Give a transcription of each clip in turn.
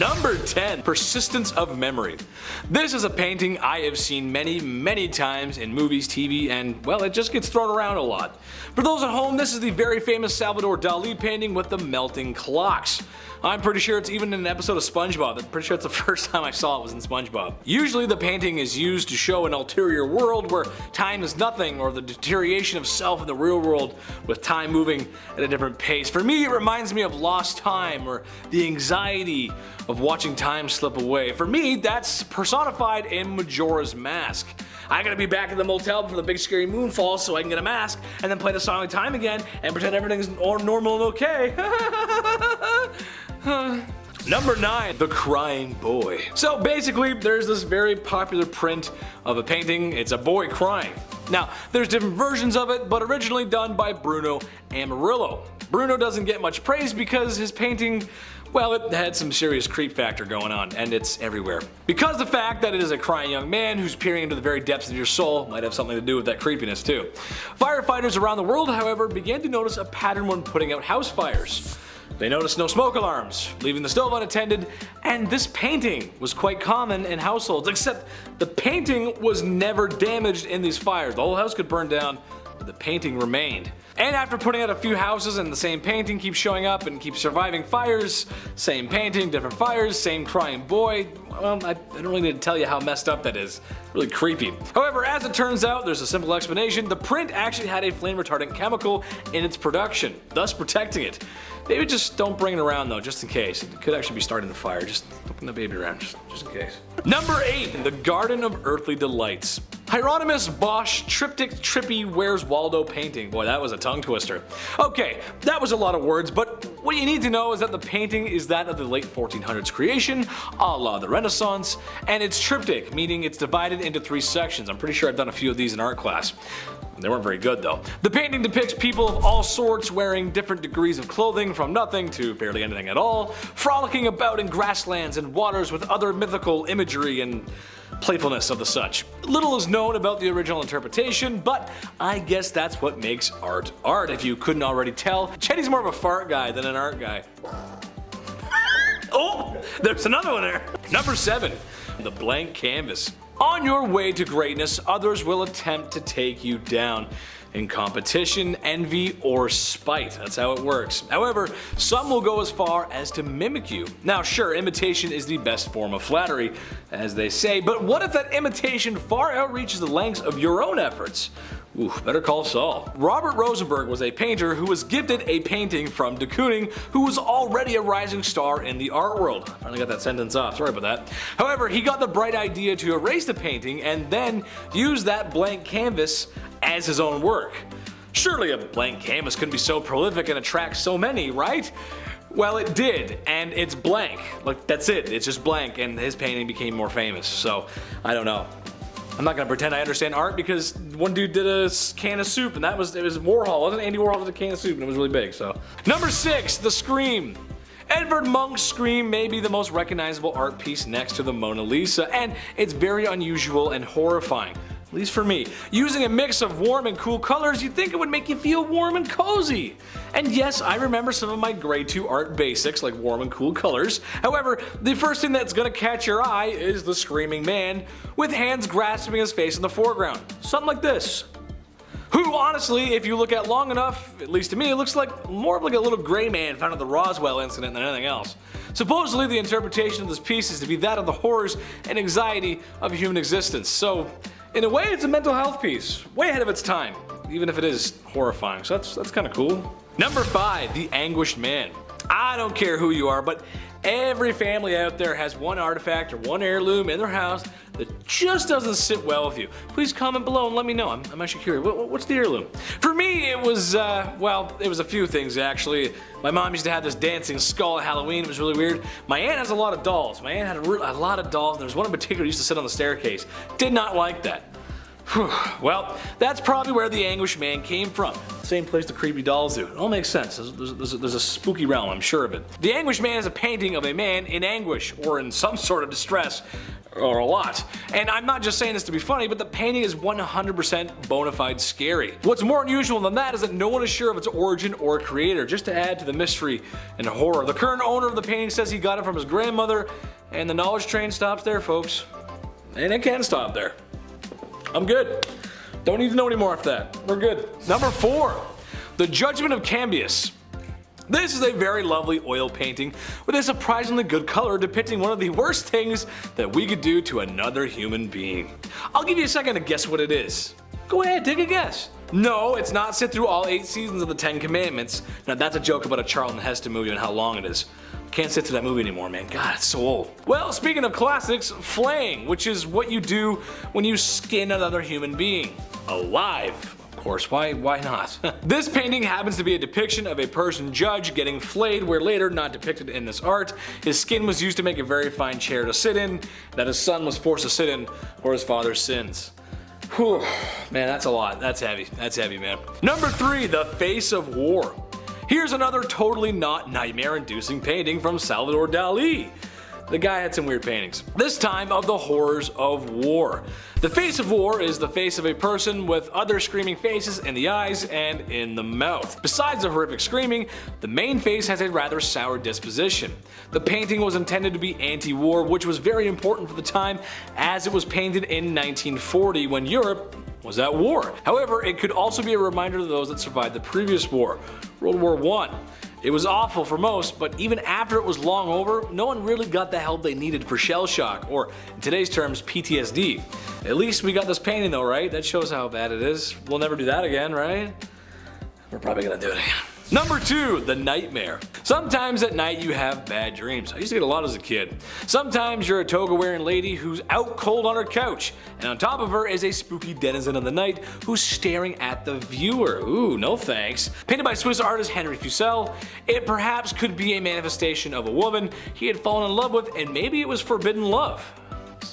Number 10. Persistence of Memory. This is a painting I have seen many times in movies, TV, and well, it just gets thrown around a lot. For those at home, this is the very famous Salvador Dali painting with the melting clocks. I'm pretty sure it's even in an episode of SpongeBob. I'm pretty sure it's the first time I saw it was in SpongeBob. Usually the painting is used to show an ulterior world where time is nothing, or the deterioration of self in the real world with time moving at a different pace. For me, it reminds me of Lost Time, or the anxiety of watching time slip away. For me, that's personified in Majora's Mask. I gotta be back at the motel before the big scary moon falls so I can get a mask and then play the song of time again and pretend everything's normal and okay. Number 9. The Crying Boy. So basically, there's this very popular print of a painting. It's a boy crying. Now, there's different versions of it, but originally done by Bruno Amarillo. Bruno doesn't get much praise because his painting, well, it had some serious creep factor going on, and it's everywhere. Because the fact that it is a crying young man who's peering into the very depths of your soul might have something to do with that creepiness too. Firefighters around the world, however, began to notice a pattern when putting out house fires. They noticed no smoke alarms, leaving the stove unattended, and this painting was quite common in households, except the painting was never damaged in these fires. The whole house could burn down, but the painting remained. And after putting out a few houses and the same painting keeps showing up and keeps surviving fires, same painting, different fires, same crying boy, well, I don't really need to tell you how messed up that is. Really creepy. However, as it turns out, there's a simple explanation. The print actually had a flame retardant chemical in its production, thus protecting it. Maybe just don't bring it around though, just in case. It could actually be starting the fire. Just don't bring the baby around, just in case. Number 8. The Garden of Earthly Delights. Hieronymus Bosch Triptych Trippy Where's Waldo painting. Boy, that was a tongue twister. Okay, that was a lot of words, but what you need to know is that the painting is that of the late 1400s creation, a la the Renaissance, and it's triptych, meaning it's divided into 3 sections. I'm pretty sure I've done a few of these in art class. They weren't very good though. The painting depicts people of all sorts wearing different degrees of clothing, from nothing to barely anything at all, frolicking about in grasslands and waters with other mythical imagery and playfulness of the such. Little is known about the original interpretation, but I guess that's what makes art art, if you couldn't already tell. Chetty's more of a fart guy than an art guy. Oh, there's another one there. Number 7. The Blank Canvas. On your way to greatness, others will attempt to take you down in competition, envy, or spite. That's how it works. However, some will go as far as to mimic you. Now sure, imitation is the best form of flattery, as they say, but what if that imitation far outreaches the lengths of your own efforts? Ooh, better call Saul. Robert Rosenberg was a painter who was gifted a painting from de Kooning, who was already a rising star in the art world. I finally got that sentence off, sorry about that. However, he got the bright idea to erase the painting and then use that blank canvas as his own work. Surely a blank canvas couldn't be so prolific and attract so many, right? Well, it did, and it's blank. Like, that's it, it's just blank, and his painting became more famous, so I don't know. I'm not gonna pretend I understand art because one dude did a can of soup and it was Warhol, wasn't it? Andy Warhol did a can of soup and it was really big, so. Number 6, The Scream. Edvard Munch's Scream may be the most recognizable art piece next to the Mona Lisa, and it's very unusual and horrifying. At least for me. Using a mix of warm and cool colors, you'd think it would make you feel warm and cozy. And yes, I remember some of my grade 2 art basics like warm and cool colors. However, the first thing that's gonna catch your eye is the screaming man with hands grasping his face in the foreground. Something like this. Who honestly, if you look at long enough, at least to me, it looks like more of like a little gray man found at the Roswell incident than anything else. Supposedly the interpretation of this piece is to be that of the horrors and anxiety of human existence. So in a way, it's a mental health piece, way ahead of its time, even if it is horrifying, so that's kind of cool. Number 5, The Anguished Man. I don't care who you are, but every family out there has one artifact or one heirloom in their house that just doesn't sit well with you. Please comment below and let me know. I'm actually curious. What's the heirloom? For me, it was, well, it was a few things actually. My mom used to have this dancing skull at Halloween. It was really weird. My aunt has a lot of dolls. My aunt had a lot of dolls. There was one in particular that used to sit on the staircase. Did not like that. Well, that's probably where the Anguished Man came from. Same place the creepy dolls do. It all makes sense. There's a spooky realm, I'm sure of it. The Anguished Man is a painting of a man in anguish or in some sort of distress, or a lot. And I'm not just saying this to be funny, but the painting is 100% bona fide scary. What's more unusual than that is that no one is sure of its origin or creator. Just to add to the mystery and horror, the current owner of the painting says he got it from his grandmother, and the knowledge train stops there, folks. And it can stop there. I'm good. Don't need to know any more after that. We're good. Number 4, The Judgment of Cambius. This is a very lovely oil painting with a surprisingly good color depicting one of the worst things that we could do to another human being. I'll give you a second to guess what it is. Go ahead, take a guess. No, it's not sit through all 8 seasons of the 10 Commandments. Now that's a joke about a Charlton Heston movie and how long it is. Can't sit through that movie anymore, man. God, it's so old. Well, speaking of classics, flaying, which is what you do when you skin another human being. Alive. Of course, why not? This painting happens to be a depiction of a Persian judge getting flayed, where later, not depicted in this art, his skin was used to make a very fine chair to sit in, that his son was forced to sit in for his father's sins. Whew, man, that's a lot. That's heavy. That's heavy, man. Number 3, The Face of War. Here's another totally not nightmare-inducing painting from Salvador Dali. The guy had some weird paintings. This time of the horrors of war. The face of war is the face of a person with other screaming faces in the eyes and in the mouth. Besides the horrific screaming, the main face has a rather sour disposition. The painting was intended to be anti-war, which was very important for the time, as it was painted in 1940 when Europe was at war. However, it could also be a reminder to those that survived the previous war, World War I. It was awful for most, but even after it was long over, no one really got the help they needed for shell shock, or in today's terms, PTSD. At least we got this painting though, right? That shows how bad it is. We'll never do that again, right? We're probably gonna do it again. Number 2, The Nightmare. Sometimes at night you have bad dreams. I used to get a lot as a kid. Sometimes you're a toga wearing lady who's out cold on her couch, and on top of her is a spooky denizen of the night who's staring at the viewer. Ooh, no thanks. Painted by Swiss artist Henry Fusel, it perhaps could be a manifestation of a woman he had fallen in love with, and maybe it was forbidden love.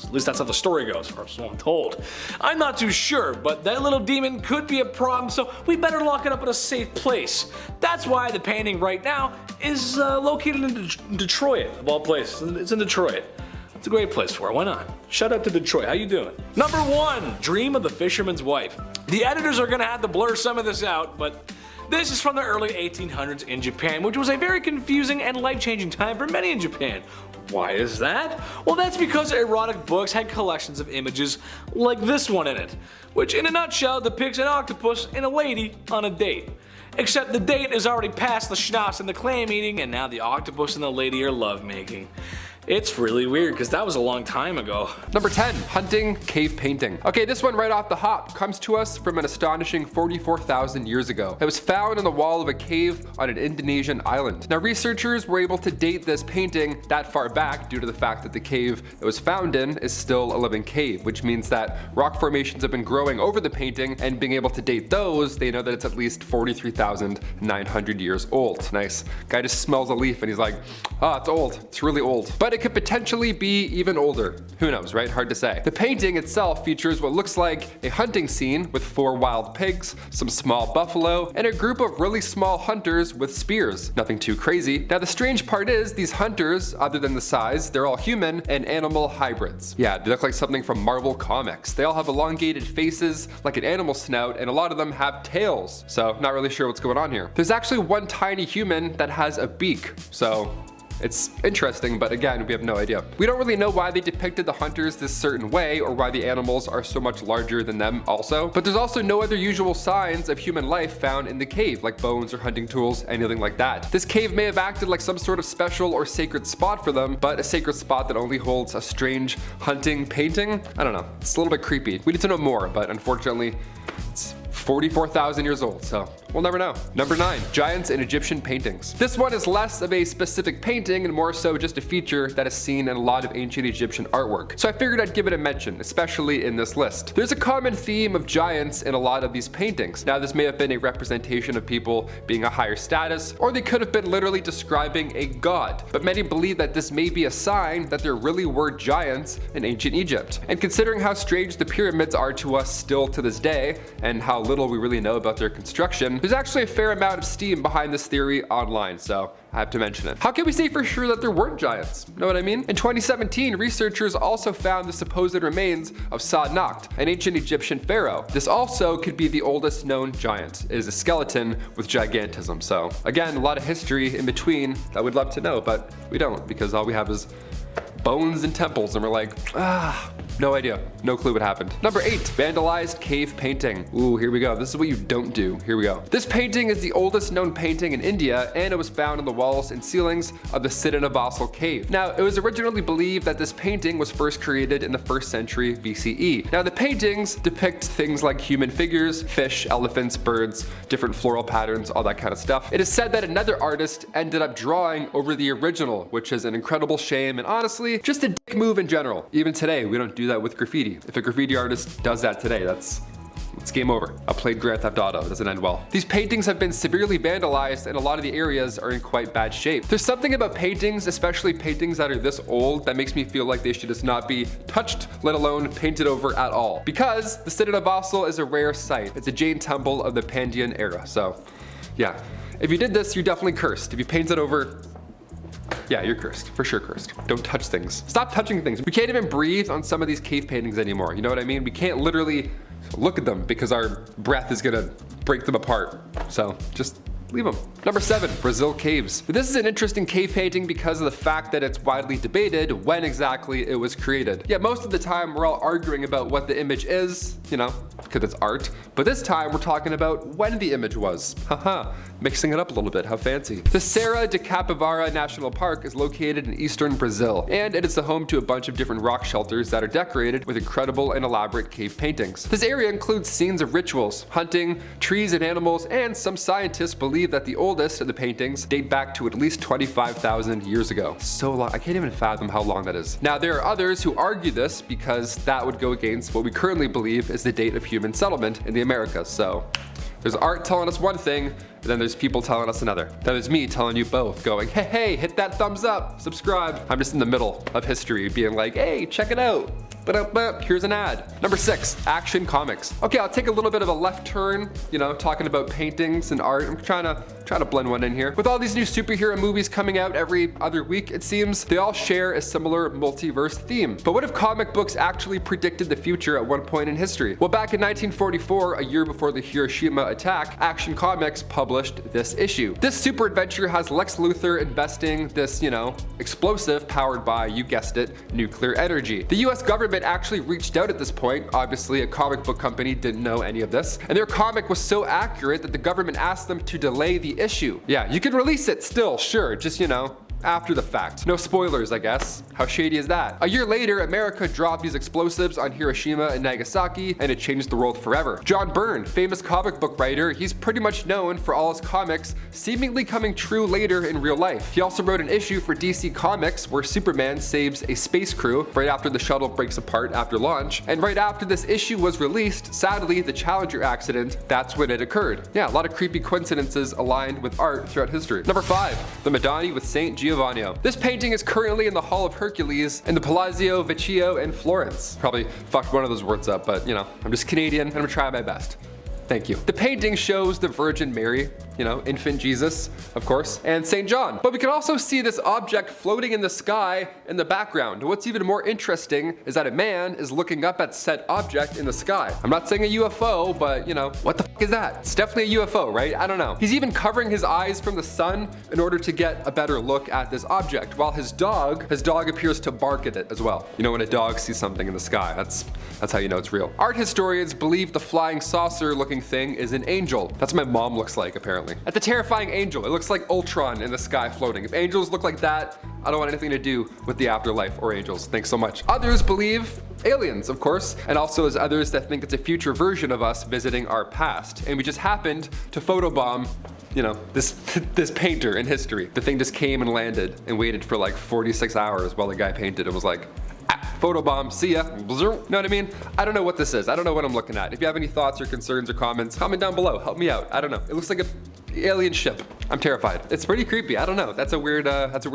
At least that's how the story goes, or so I'm told. I'm not too sure, but that little demon could be a problem, so we better lock it up in a safe place. That's why the painting right now is located in Detroit, of all places. It's in Detroit. It's a great place for it, why not? Shout out to Detroit, how you doing? Number 1, Dream of the Fisherman's Wife. The editors are gonna have to blur some of this out, but this is from the early 1800s in Japan, which was a very confusing and life-changing time for many in Japan. Why is that? Well, that's because erotic books had collections of images like this one in it, which in a nutshell depicts an octopus and a lady on a date. Except the date is already past the schnapps and the clam eating, and now the octopus and the lady are lovemaking. It's really weird because that was a long time ago. Number 10, hunting cave painting. Okay, this one right off the hop comes to us from an astonishing 44,000 years ago. It was found in the wall of a cave on an Indonesian island. Now researchers were able to date this painting that far back due to the fact that the cave it was found in is still a living cave, which means that rock formations have been growing over the painting, and being able to date those, they know that it's at least 43,900 years old. Nice. Guy just smells a leaf and he's like, oh, it's old. It's really old. But it could potentially be even older. Who knows, right? Hard to say. The painting itself features what looks like a hunting scene with 4 wild pigs, some small buffalo, and a group of really small hunters with spears. Nothing too crazy. Now the strange part is these hunters, other than the size, they're all human and animal hybrids. Yeah, they look like something from Marvel Comics. They all have elongated faces like an animal snout, and a lot of them have tails. So not really sure what's going on here. There's actually one tiny human that has a beak. So it's interesting, but again, we have no idea. We don't really know why they depicted the hunters this certain way, or why the animals are so much larger than them also. But there's also no other usual signs of human life found in the cave, like bones or hunting tools, anything like that. This cave may have acted like some sort of special or sacred spot for them, but a sacred spot that only holds a strange hunting painting? I don't know, it's a little bit creepy. We need to know more, but unfortunately, it's 44,000 years old, so we'll never know. Number 9, giants in Egyptian paintings. This one is less of a specific painting and more so just a feature that is seen in a lot of ancient Egyptian artwork. So I figured I'd give it a mention, especially in this list. There's a common theme of giants in a lot of these paintings. Now this may have been a representation of people being a higher status, or they could have been literally describing a god. But many believe that this may be a sign that there really were giants in ancient Egypt. And considering how strange the pyramids are to us still to this day, and how little we really know about their construction, There's actually a fair amount of steam behind this theory online, so I have to mention it. How can we say for sure that there weren't giants? Know what I mean? In 2017, researchers also found the supposed remains of Sa-Nakht, an ancient Egyptian pharaoh. This also could be the oldest known giant. It is a skeleton with gigantism. So again, a lot of history in between that we'd love to know, but we don't, because all we have is bones and temples, and we're like, no idea. No clue what happened. Number 8, vandalized cave painting. Ooh, here we go. This is what you don't do. Here we go. This painting is the oldest known painting in India, and it was found on the walls and ceilings of the Scandalous cave. Now, it was originally believed that this painting was first created in the 1st century BCE. Now, the paintings depict things like human figures, fish, elephants, birds, different floral patterns, all that kind of stuff. It is said that another artist ended up drawing over the original, which is an incredible shame, and honestly, just a dick move in general. Even today, we don't do that with graffiti. If a graffiti artist does that today, it's game over. I played Grand Theft Auto, it doesn't end well. These paintings have been severely vandalized, and a lot of the areas are in quite bad shape. There's something about paintings, especially paintings that are this old, that makes me feel like they should just not be touched, let alone painted over at all. Because the Scandalous is a rare sight. It's a Jain temple of the Pandyan era, so yeah. If you did this, you're definitely cursed. If you paint it over, yeah, you're cursed. For sure cursed. Don't touch things. Stop touching things. We can't even breathe on some of these cave paintings anymore. You know what I mean? We can't literally look at them because our breath is gonna break them apart. So just leave them. Number 7, Brazil caves. This is an interesting cave painting because of the fact that it's widely debated when exactly it was created. Yeah, most of the time we're all arguing about what the image is, you know, because it's art. But this time we're talking about when the image was. Haha, mixing it up a little bit, how fancy. The Serra de Capivara National Park is located in eastern Brazil, and it is the home to a bunch of different rock shelters that are decorated with incredible and elaborate cave paintings. This area includes scenes of rituals, hunting, trees and animals, and some scientists believe that the oldest of the paintings date back to at least 25,000 years ago. So long, I can't even fathom how long that is. Now, there are others who argue this because that would go against what we currently believe is the date of human settlement in the Americas. So there's art telling us one thing, and then there's people telling us another. Then there's me telling you both, going, hey, hit that thumbs up, subscribe. I'm just in the middle of history being like, hey, check it out. But here's an ad. Number 6, action comics. Okay, I'll take a little bit of a left turn, you know, talking about paintings and art. I'm trying to blend one in here. With all these new superhero movies coming out every other week, it seems, they all share a similar multiverse theme. But what if comic books actually predicted the future at one point in history? Well, back in 1944, a year before the Hiroshima attack, Action Comics published this issue. This super adventure has Lex Luthor investing this, you know, explosive powered by, you guessed it, nuclear energy. The US government actually reached out at this point. Obviously, a comic book company didn't know any of this, and their comic was so accurate that the government asked them to delay the issue. Yeah, you could release it still, sure, just, you know, after the fact. No spoilers, I guess. How shady is that? A year later, America dropped these explosives on Hiroshima and Nagasaki, and it changed the world forever. John Byrne, famous comic book writer, he's pretty much known for all his comics seemingly coming true later in real life. He also wrote an issue for DC Comics where Superman saves a space crew right after the shuttle breaks apart after launch, and right after this issue was released, sadly, the Challenger accident, that's when it occurred. Yeah, a lot of creepy coincidences aligned with art throughout history. Number 5, the Madonna with Saint Giovanni. This painting is currently in the Hall of Hercules in the Palazzo Vecchio in Florence. Probably fucked one of those words up, but you know, I'm just Canadian and I'm trying my best. Thank you. The painting shows the Virgin Mary, you know, infant Jesus, of course, and St. John. But we can also see this object floating in the sky in the background. What's even more interesting is that a man is looking up at said object in the sky. I'm not saying a UFO, but you know, what the fuck is that? It's definitely a UFO, right? I don't know. He's even covering his eyes from the sun in order to get a better look at this object, while his dog appears to bark at it as well. You know, when a dog sees something in the sky, that's how you know it's real. Art historians believe the flying saucer looking thing is an angel. That's what my mom looks like, apparently. At the terrifying angel, it looks like Ultron in the sky floating. If angels look like that, I don't want anything to do with the afterlife or angels. Thanks so much. Others believe aliens, of course, and also there's others that think it's a future version of us visiting our past. And we just happened to photobomb, you know, this painter in history. The thing just came and landed and waited for like 46 hours while the guy painted. It was like, photobomb, see ya. Know what I mean? I don't know what this is. I don't know what I'm looking at. If you have any thoughts or concerns or comments, comment down below. Help me out. I don't know. It looks like a alien ship. I'm terrified. It's pretty creepy. I don't know. That's a weird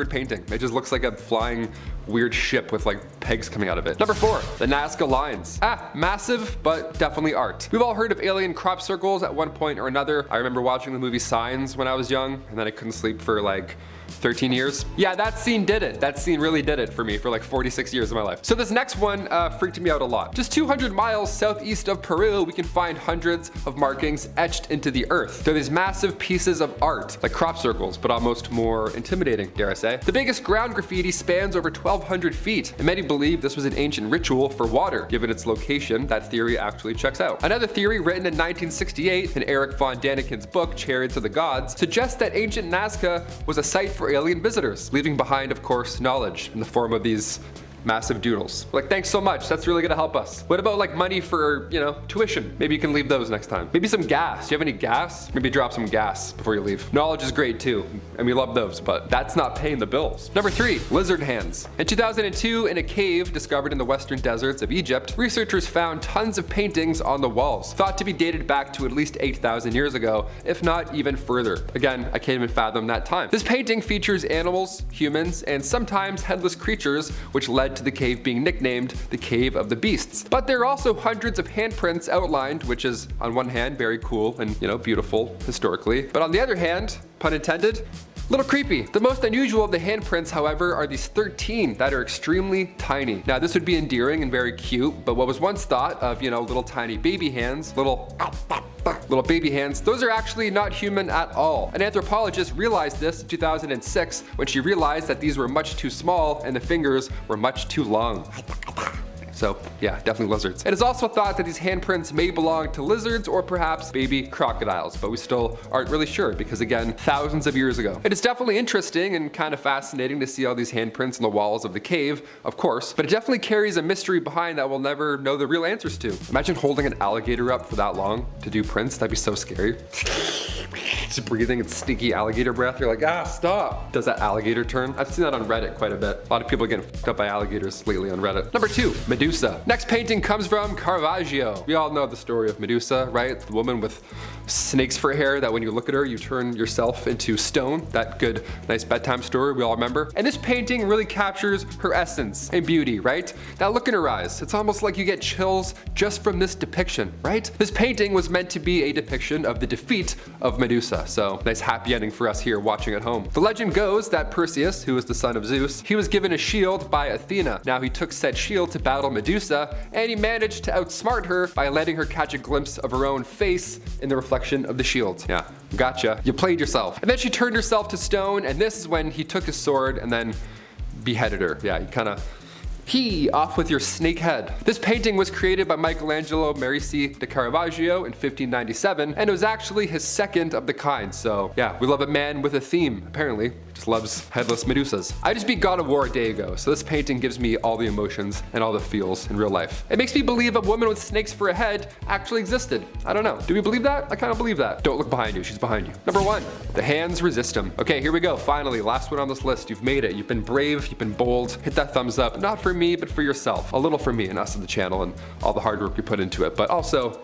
painting. It just looks like a flying weird ship with like pegs coming out of it. Number 4, the Nazca Lines. Massive, but definitely art. We've all heard of alien crop circles at one point or another. I remember watching the movie Signs when I was young, and then I couldn't sleep for like 13 years. Yeah, that scene did it. That scene really did it for me for like 46 years of my life. So this next one freaked me out a lot. Just 200 miles southeast of Peru, we can find hundreds of markings etched into the earth. They're these massive pieces of art, like crop circles, but almost more intimidating, dare I say. The biggest ground graffiti spans over 1,200 feet, and many believe this was an ancient ritual for water. Given its location, that theory actually checks out. Another theory written in 1968 in Eric von Daniken's book, Chariots of the Gods, suggests that ancient Nazca was a site for alien visitors, leaving behind, of course, knowledge in the form of these massive doodles. Like, thanks so much, that's really gonna help us. What about like money for, you know, tuition? Maybe you can leave those next time. Maybe some gas. Do you have any gas? Maybe drop some gas before you leave. Knowledge is great too, and we love those, but that's not paying the bills. Number 3, lizard hands. In 2002, in a cave discovered in the western deserts of Egypt, researchers found tons of paintings on the walls, thought to be dated back to at least 8,000 years ago, if not even further. Again, I can't even fathom that time. This painting features animals, humans, and sometimes headless creatures, which led to the cave being nicknamed the Cave of the Beasts. But there are also hundreds of handprints outlined, which is on one hand very cool and, you know, beautiful historically, but on the other hand, pun intended, little creepy. The most unusual of the handprints, however, are these 13 that are extremely tiny. Now, this would be endearing and very cute, but what was once thought of, you know, little tiny baby hands, little baby hands, those are actually not human at all. An anthropologist realized this in 2006 when she realized that these were much too small and the fingers were much too long. So yeah, definitely lizards. It is also thought that these handprints may belong to lizards or perhaps baby crocodiles, but we still aren't really sure because, again, thousands of years ago. It is definitely interesting and kind of fascinating to see all these handprints on the walls of the cave, of course, but it definitely carries a mystery behind that we'll never know the real answers to. Imagine holding an alligator up for that long to do prints. That'd be so scary. Just breathing its stinky alligator breath. You're like, stop. Does that alligator turn? I've seen that on Reddit quite a bit. A lot of people getting fucked up by alligators lately on Reddit. Number 2, Medusa. Next painting comes from Caravaggio. We all know the story of Medusa, right? The woman with snakes for hair that when you look at her, you turn yourself into stone. That good, nice bedtime story we all remember. And this painting really captures her essence and beauty, right? That look in her eyes. It's almost like you get chills just from this depiction, right? This painting was meant to be a depiction of the defeat of Medusa. So nice happy ending for us here watching at home. The legend goes that Perseus, who was the son of Zeus, he was given a shield by Athena. Now he took said shield to battle Medusa, and he managed to outsmart her by letting her catch a glimpse of her own face in the reflection of the shield. Yeah, gotcha. You played yourself. And then she turned herself to stone, and this is when he took his sword and then beheaded her. Yeah, he kind of off with your snake head. This painting was created by Michelangelo Merisi de Caravaggio in 1597, and it was actually his second of the kind. So yeah, we love a man with a theme, apparently. Just loves headless Medusas. I just beat God of War a day ago, so this painting gives me all the emotions and all the feels in real life. It makes me believe a woman with snakes for a head actually existed. I don't know. Do we believe that? I kind of believe that. Don't look behind you, she's behind you. Number 1, the hands resist him. Okay, here we go. Finally, last one on this list. You've made it. You've been brave, you've been bold. Hit that thumbs up. Not for me, but for yourself. A little for me and us at the channel and all the hard work we put into it, but also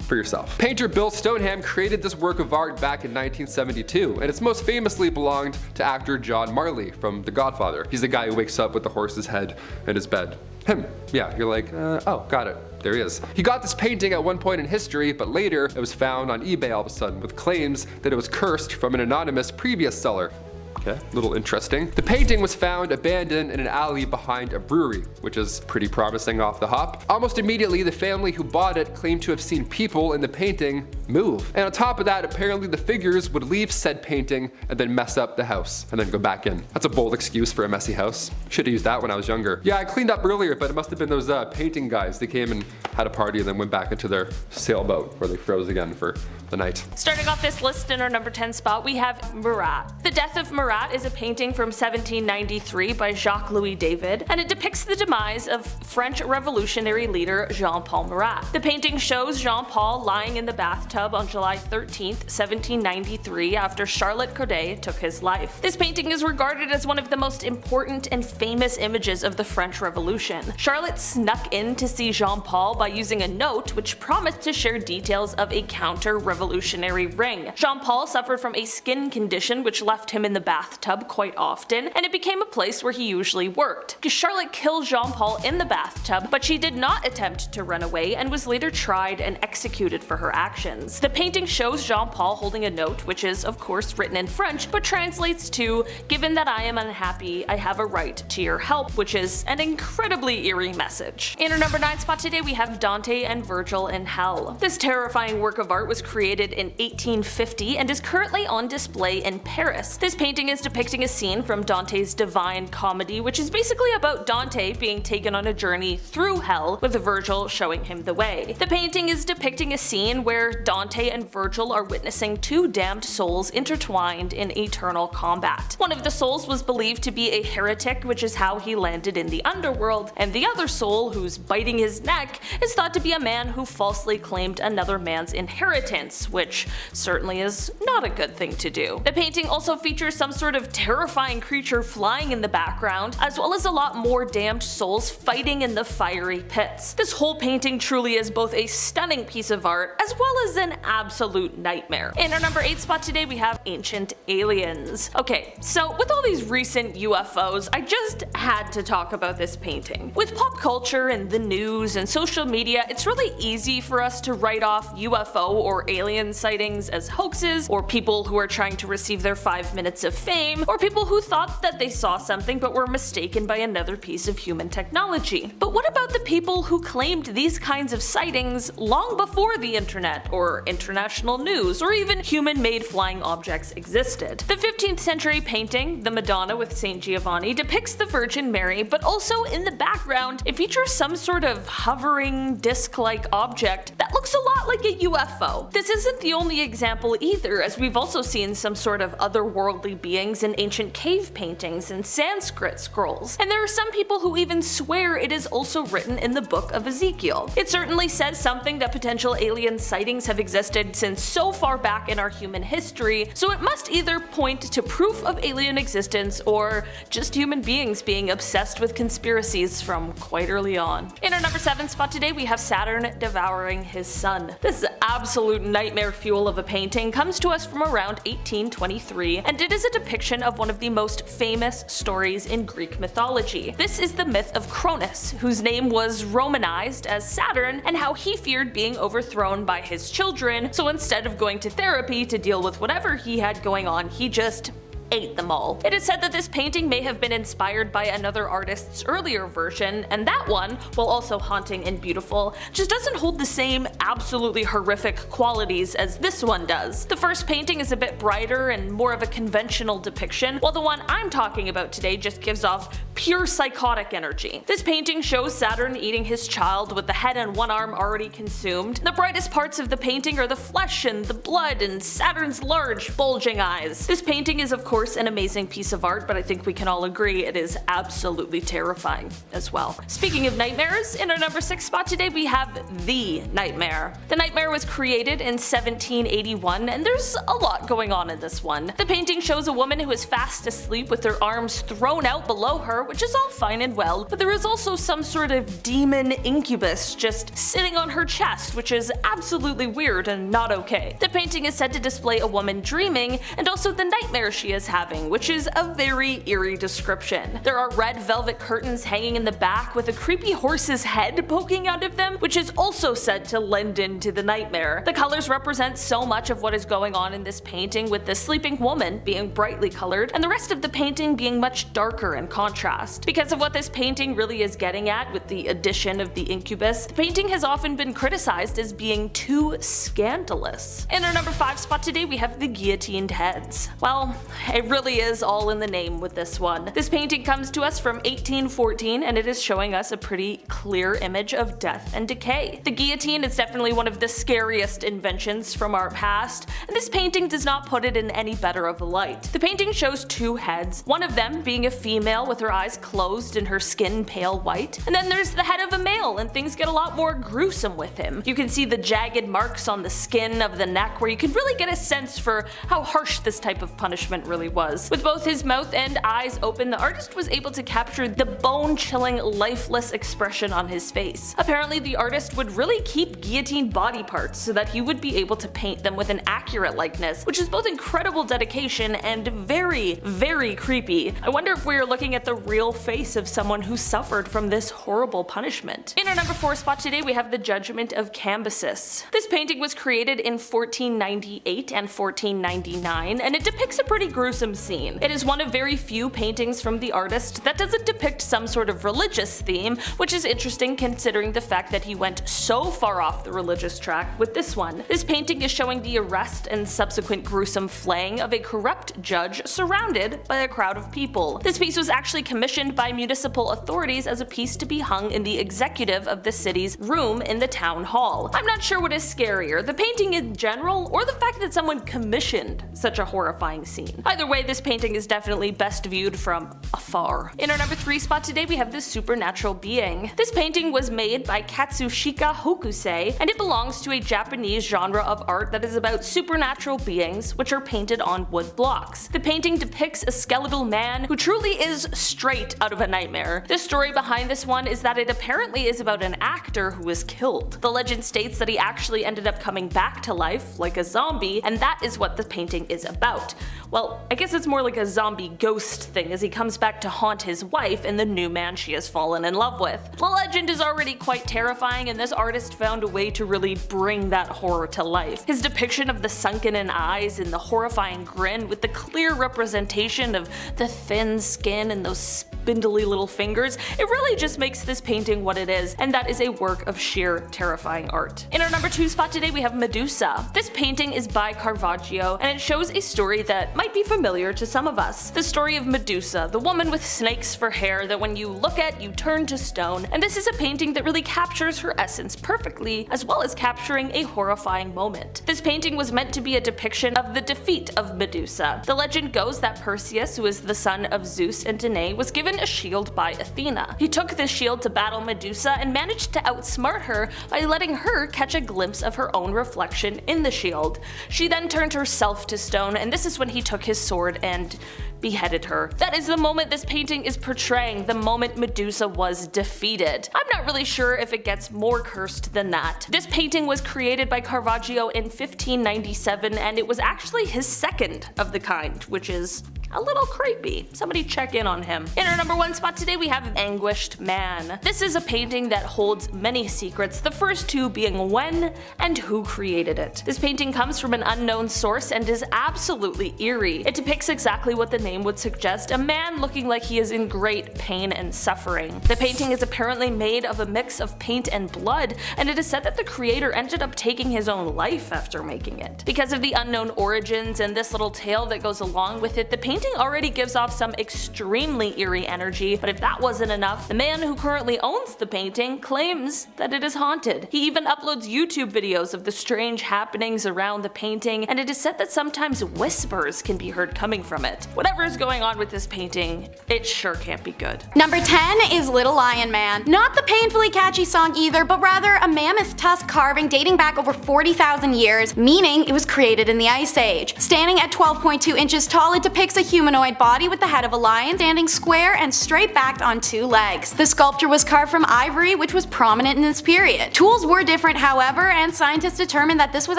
for yourself. Painter Bill Stoneham created this work of art back in 1972, and it's most famously belonged to actor John Marley from The Godfather. He's the guy who wakes up with the horse's head in his bed. Him. Yeah, you're like, oh, got it. There he is. He got this painting at one point in history, but later it was found on eBay all of a sudden with claims that it was cursed from an anonymous previous seller. Okay, a little interesting. The painting was found abandoned in an alley behind a brewery, which is pretty promising off the hop. Almost immediately, the family who bought it claimed to have seen people in the painting move. And on top of that, apparently the figures would leave said painting and then mess up the house and then go back in. That's a bold excuse for a messy house. Should have used that when I was younger. Yeah, I cleaned up earlier, but it must have been those painting guys. They came and had a party and then went back into their sailboat where they froze again for the night. Starting off this list in our number 10 spot, we have Marat. The Death of Marat is a painting from 1793 by Jacques-Louis David, and it depicts the demise of French revolutionary leader Jean-Paul Marat. The painting shows Jean-Paul lying in the bathtub on July 13th, 1793, after Charlotte Corday took his life. This painting is regarded as one of the most important and famous images of the French Revolution. Charlotte snuck in to see Jean-Paul by by using a note which promised to share details of a counter-revolutionary ring. Jean-Paul suffered from a skin condition which left him in the bathtub quite often, and it became a place where he usually worked. Charlotte killed Jean-Paul in the bathtub, but she did not attempt to run away and was later tried and executed for her actions. The painting shows Jean-Paul holding a note, which is of course written in French, but translates to, "Given that I am unhappy, I have a right to your help," which is an incredibly eerie message. In our number 9 spot today we have Dante and Virgil in Hell. This terrifying work of art was created in 1850 and is currently on display in Paris. This painting is depicting a scene from Dante's Divine Comedy, which is basically about Dante being taken on a journey through hell with Virgil showing him the way. The painting is depicting a scene where Dante and Virgil are witnessing two damned souls intertwined in eternal combat. One of the souls was believed to be a heretic, which is how he landed in the underworld, and the other soul, who's biting his neck, is thought to be a man who falsely claimed another man's inheritance, which certainly is not a good thing to do. The painting also features some sort of terrifying creature flying in the background, as well as a lot more damned souls fighting in the fiery pits. This whole painting truly is both a stunning piece of art as well as an absolute nightmare. In our number 8 spot today we have Ancient Aliens. Okay, so with all these recent UFOs, I just had to talk about this painting. With pop culture and the news and social media, it's really easy for us to write off UFO or alien sightings as hoaxes, or people who are trying to receive their 5 minutes of fame, or people who thought that they saw something but were mistaken by another piece of human technology. But what about the people who claimed these kinds of sightings long before the internet, or international news, or even human-made flying objects existed? The 15th century painting, The Madonna with St. Giovanni, depicts the Virgin Mary, but also in the background it features some sort of hovering disc-like object that looks a lot like a UFO. This isn't the only example either, as we've also seen some sort of otherworldly beings in ancient cave paintings and Sanskrit scrolls, and there are some people who even swear it is also written in the book of Ezekiel. It certainly says something that potential alien sightings have existed since so far back in our human history, so it must either point to proof of alien existence or just human beings being obsessed with conspiracies from quite early on. In our number 7 spot today we have Saturn devouring his sun. This absolute nightmare fuel of a painting comes to us from around 1823, and it is a depiction of one of the most famous stories in Greek mythology. This is the myth of Cronus, whose name was romanized as Saturn, and how he feared being overthrown by his children, so instead of going to therapy to deal with whatever he had going on, he just ate them all. It is said that this painting may have been inspired by another artist's earlier version, and that one, while also haunting and beautiful, just doesn't hold the same absolutely horrific qualities as this one does. The first painting is a bit brighter and more of a conventional depiction, while the one I'm talking about today just gives off pure psychotic energy. This painting shows Saturn eating his child with the head and one arm already consumed. The brightest parts of the painting are the flesh and the blood and Saturn's large, bulging eyes. This painting is of course an amazing piece of art, but I think we can all agree it is absolutely terrifying as well. Speaking of nightmares, in our number 6 spot today we have The Nightmare. The Nightmare was created in 1781, and there's a lot going on in this one. The painting shows a woman who is fast asleep with her arms thrown out below her, which is all fine and well, but there is also some sort of demon incubus just sitting on her chest, which is absolutely weird and not okay. The painting is said to display a woman dreaming, and also the nightmare she is having, which is a very eerie description. There are red velvet curtains hanging in the back with a creepy horse's head poking out of them, which is also said to lend into the nightmare. The colors represent so much of what is going on in this painting, with the sleeping woman being brightly colored and the rest of the painting being much darker in contrast. Because of what this painting really is getting at with the addition of the incubus, the painting has often been criticized as being too scandalous. In our number 5 spot today we have the guillotined heads. Well, it really is all in the name with this one. This painting comes to us from 1814, and it is showing us a pretty clear image of death and decay. The guillotine is definitely one of the scariest inventions from our past, and this painting does not put it in any better of a light. The painting shows two heads, one of them being a female with her eyes closed and her skin pale white, and then there's the head of a male, and things get a lot more gruesome with him. You can see the jagged marks on the skin of the neck, where you can really get a sense for how harsh this type of punishment really really was. With both his mouth and eyes open, the artist was able to capture the bone-chilling, lifeless expression on his face. Apparently, the artist would really keep guillotined body parts so that he would be able to paint them with an accurate likeness, which is both incredible dedication and very, very creepy. I wonder if we are looking at the real face of someone who suffered from this horrible punishment. In our number 4 spot today, we have the Judgment of Cambyses. This painting was created in 1498 and 1499, and it depicts a pretty gruesome scene. It is one of very few paintings from the artist that doesn't depict some sort of religious theme, which is interesting considering the fact that he went so far off the religious track with this one. This painting is showing the arrest and subsequent gruesome flaying of a corrupt judge surrounded by a crowd of people. This piece was actually commissioned by municipal authorities as a piece to be hung in the executive of the city's room in the town hall. I'm not sure what is scarier, the painting in general or the fact that someone commissioned such a horrifying scene. Either way, this painting is definitely best viewed from afar. In our number 3 spot today, we have this supernatural being. This painting was made by Katsushika Hokusei, and it belongs to a Japanese genre of art that is about supernatural beings which are painted on wood blocks. The painting depicts a skeletal man who truly is straight out of a nightmare. The story behind this one is that it apparently is about an actor who was killed. The legend states that he actually ended up coming back to life like a zombie, and that is what the painting is about. Well, I guess it's more like a zombie ghost thing as he comes back to haunt his wife and the new man she has fallen in love with. The legend is already quite terrifying, and this artist found a way to really bring that horror to life. His depiction of the sunken-in eyes and the horrifying grin with the clear representation of the thin skin and those spindly little fingers, it really just makes this painting what it is, and that is a work of sheer terrifying art. In our number 2 spot today, we have Medusa. This painting is by Caravaggio, and it shows a story that might be familiar to some of us. The story of Medusa, the woman with snakes for hair that when you look at, you turn to stone, and this is a painting that really captures her essence perfectly, as well as capturing a horrifying moment. This painting was meant to be a depiction of the defeat of Medusa. The legend goes that Perseus, who is the son of Zeus and Danae, was given a shield by Athena. He took this shield to battle Medusa and managed to outsmart her by letting her catch a glimpse of her own reflection in the shield. She then turned herself to stone, and this is when he took his sword and beheaded her. That is the moment this painting is portraying, the moment Medusa was defeated. I'm not really sure if it gets more cursed than that. This painting was created by Caravaggio in 1597, and it was actually his second of the kind, which is a little creepy. Somebody check in on him. In our number 1 spot today, we have Anguished Man. This is a painting that holds many secrets, the first 2 being when and who created it. This painting comes from an unknown source and is absolutely eerie. It depicts exactly what the name would suggest, a man looking like he is in great pain and suffering. The painting is apparently made of a mix of paint and blood, and it is said that the creator ended up taking his own life after making it. Because of the unknown origins and this little tale that goes along with it, the painting already gives off some extremely eerie energy, but if that wasn't enough, the man who currently owns the painting claims that it is haunted. He even uploads YouTube videos of the strange happenings around the painting, and it is said that sometimes whispers can be heard coming from it. Whatever is going on with this painting, it sure can't be good. Number 10 is Little Lion Man. Not the painfully catchy song either, but rather a mammoth tusk carving dating back over 40,000 years, meaning it was created in the Ice Age. Standing at 12.2 inches tall, it depicts a humanoid body with the head of a lion standing square and straight backed on 2 legs. The sculpture was carved from ivory, which was prominent in this period. Tools were different, however, and scientists determined that this was